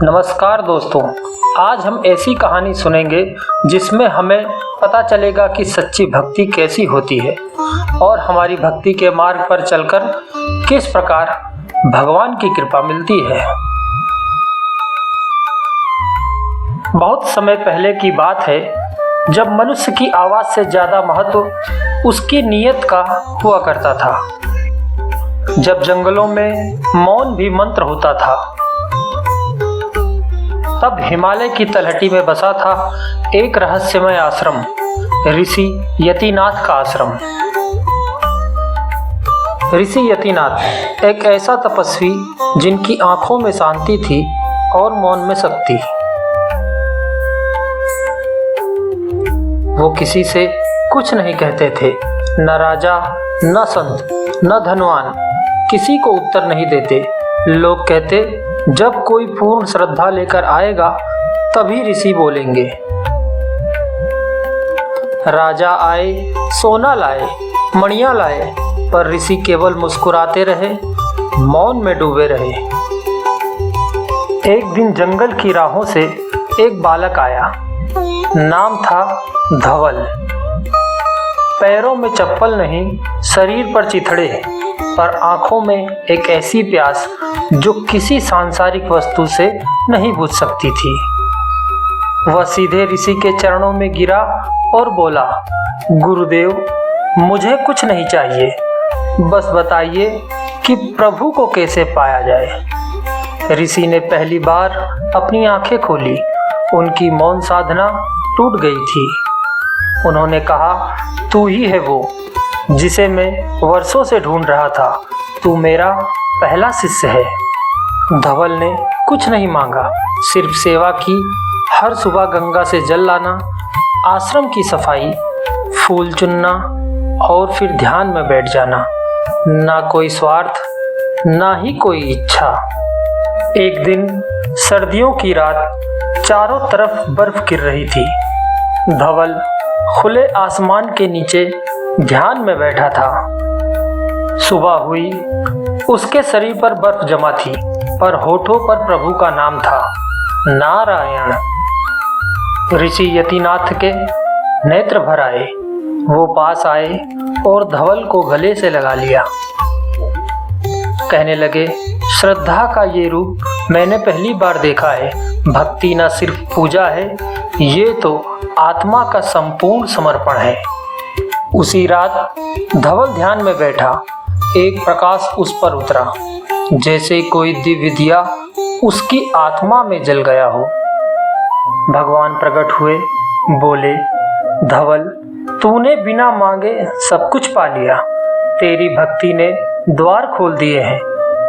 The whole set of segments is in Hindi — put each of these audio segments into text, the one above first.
नमस्कार दोस्तों, आज हम ऐसी कहानी सुनेंगे जिसमें हमें पता चलेगा कि सच्ची भक्ति कैसी होती है और हमारी भक्ति के मार्ग पर चलकर किस प्रकार भगवान की कृपा मिलती है। बहुत समय पहले की बात है जब मनुष्य की आवाज़ से ज़्यादा महत्व उसकी नीयत का हुआ करता था। जब जंगलों में मौन भी मंत्र होता था, तब हिमालय की तलहटी में बसा था एक रहस्यमय आश्रम, ऋषि यतिनाथ का आश्रम। ऋषि यतिनाथ एक ऐसा तपस्वी जिनकी आंखों में शांति थी और मौन में शक्ति। वो किसी से कुछ नहीं कहते थे, न राजा, न संत, न धनवान, किसी को उत्तर नहीं देते। लोग कहते, जब कोई पूर्ण श्रद्धा लेकर आएगा तभी ऋषि बोलेंगे। राजा आए, सोना लाए, मणियां लाए, पर ऋषि केवल मुस्कुराते रहे, मौन में डूबे रहे। एक दिन जंगल की राहों से एक बालक आया। नाम था धवल। पैरों में चप्पल नहीं, शरीर पर चिथड़े, पर आंखों में एक ऐसी प्यास जो किसी सांसारिक वस्तु से नहीं बुझ सकती थी। वह सीधे ऋषि के चरणों में गिरा और बोला, गुरुदेव, मुझे कुछ नहीं चाहिए, बस बताइए कि प्रभु को कैसे पाया जाए। ऋषि ने पहली बार अपनी आंखें खोली। उनकी मौन साधना टूट गई थी। उन्होंने कहा, तू ही है वो जिसे मैं वर्षों से ढूंढ रहा था। तू मेरा पहला शिष्य है। धवल ने कुछ नहीं मांगा, सिर्फ सेवा की। हर सुबह गंगा से जल लाना, आश्रम की सफाई, फूल चुनना और फिर ध्यान में बैठ जाना। ना कोई स्वार्थ, ना ही कोई इच्छा। एक दिन सर्दियों की रात, चारों तरफ बर्फ गिर रही थी। धवल खुले आसमान के नीचे ध्यान में बैठा था। सुबह हुई, उसके शरीर पर बर्फ जमा थी, पर होठों पर प्रभु का नाम था, नारायण। ऋषि यतिनाथ के नेत्र भर आए। वो पास आए और धवल को गले से लगा लिया। कहने लगे, श्रद्धा का ये रूप मैंने पहली बार देखा है। भक्ति न सिर्फ पूजा है, ये तो आत्मा का संपूर्ण समर्पण है। उसी रात धवल ध्यान में बैठा। एक प्रकाश उस पर उतरा, जैसे कोई दिव्य दिया उसकी आत्मा में जल गया हो। भगवान प्रकट हुए, बोले, धवल, तूने बिना मांगे सब कुछ पा लिया। तेरी भक्ति ने द्वार खोल दिए हैं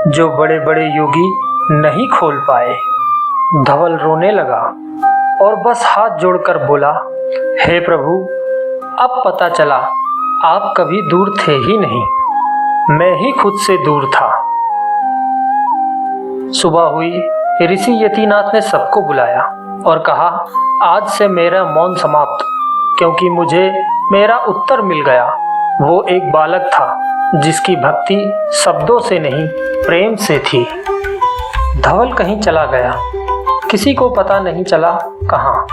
जो बड़े बड़े योगी नहीं खोल पाए। धवल रोने लगा और बस हाथ जोड़कर बोला, हे प्रभु, अब पता चला आप कभी दूर थे ही नहीं, मैं ही खुद से दूर था। सुबह हुई, ऋषि यतिनाथ ने सबको बुलाया और कहा, आज से मेरा मौन समाप्त, क्योंकि मुझे मेरा उत्तर मिल गया। वो एक बालक था जिसकी भक्ति शब्दों से नहीं, प्रेम से थी। धवल कहीं चला गया, किसी को पता नहीं चला कहाँ,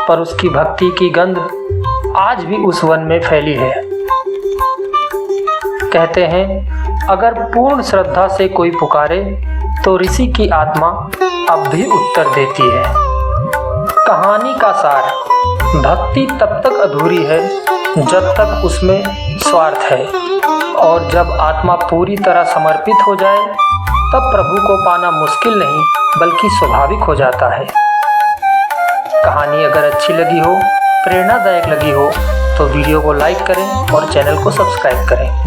पर उसकी भक्ति की गंध आज भी उस वन में फैली है। कहते हैं, अगर पूर्ण श्रद्धा से कोई पुकारे तो ऋषि की आत्मा अब भी उत्तर देती है। कहानी का सार, भक्ति तब तक अधूरी है जब तक उसमें स्वार्थ है, और जब आत्मा पूरी तरह समर्पित हो जाए तब प्रभु को पाना मुश्किल नहीं बल्कि स्वाभाविक हो जाता है। कहानी अगर अच्छी लगी हो, प्रेरणादायक लगी हो, तो वीडियो को लाइक करें और चैनल को सब्सक्राइब करें।